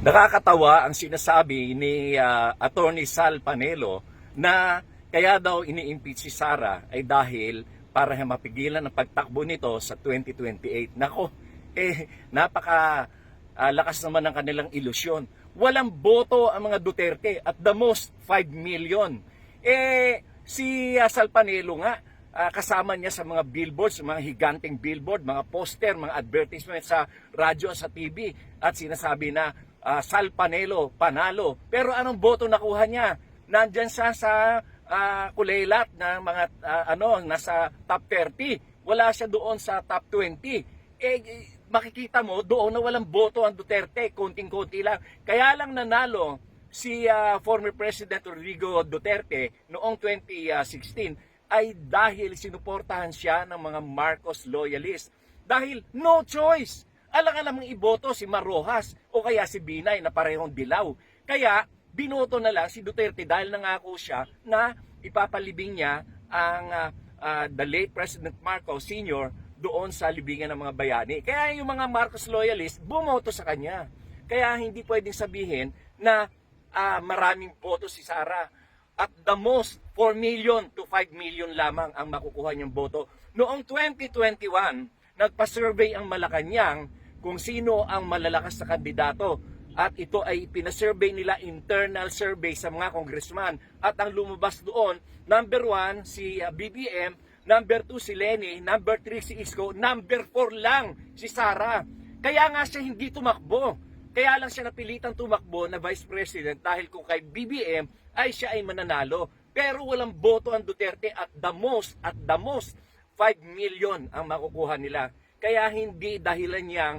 Nakakatawa ang sinasabi ni Attorney Sal Panelo na kaya daw ini-impeach si Sara ay dahil para mapigilan ang pagtakbo nito sa 2028. Nako, napaka lakas naman ng kanilang ilusyon. Walang boto ang mga Duterte at the most 5 million. Si Sal Panelo nga, kasama niya sa mga billboards, mga higanteng billboard, mga poster, mga advertisement sa radyo at sa TV at sinasabi na Sal Panelo, panalo. Pero anong boto nakuha niya? Nandyan siya sa kulelat ng mga nasa top 30. Wala siya doon sa top 20. Makikita mo doon na walang boto ang Duterte, konting-konti lang. Kaya lang nanalo si former President Rodrigo Duterte noong 2016 ay dahil sinuportahan siya ng mga Marcos loyalists. Dahil no choice. Alang-alang iboto si Marrojas o kaya si Binay na parehong dilaw. Kaya binoto na lang si Duterte dahil nangako siya na ipapalibing niya ang the late President Marcos Sr. doon sa libingan ng mga bayani. Kaya yung mga Marcos loyalists bumoto sa kanya. Kaya hindi pwedeng sabihin na maraming boto si Sara. At the most, 4 million to 5 million lamang ang makukuha niyang boto. Noong 2021, nagpa-survey ang Malacanang kung sino ang malalakas na kandidato. At ito ay pinasurvey nila, internal survey sa mga congressman. At ang lumabas doon, number 1 si BBM, number 2 si Leni, number 3 si Isko, number 4 lang si Sara. Kaya nga siya hindi tumakbo. Kaya lang siya napilitang tumakbo na Vice President dahil kung kay BBM ay siya ay mananalo. Pero walang boto ang Duterte at the most 5 million ang makukuha nila. Kaya hindi dahilan niyang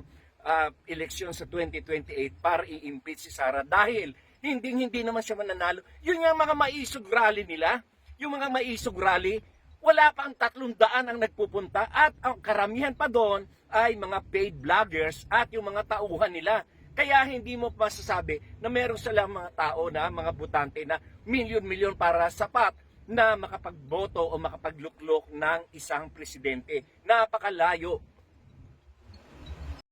eleksyon sa 2028 para i-impeach si Sara dahil hindi naman siya mananalo. Yun yung mga maisog rally nila. Yung mga maisog rally, wala pa ang 300 ang nagpupunta at ang karamihan pa doon ay mga paid vloggers at yung mga tauhan nila. Kaya hindi mo masasabi na meron silang mga tao na, mga butante na milyon-milyon para sapat na makapagboto o makapagluklok ng isang presidente. Napakalayo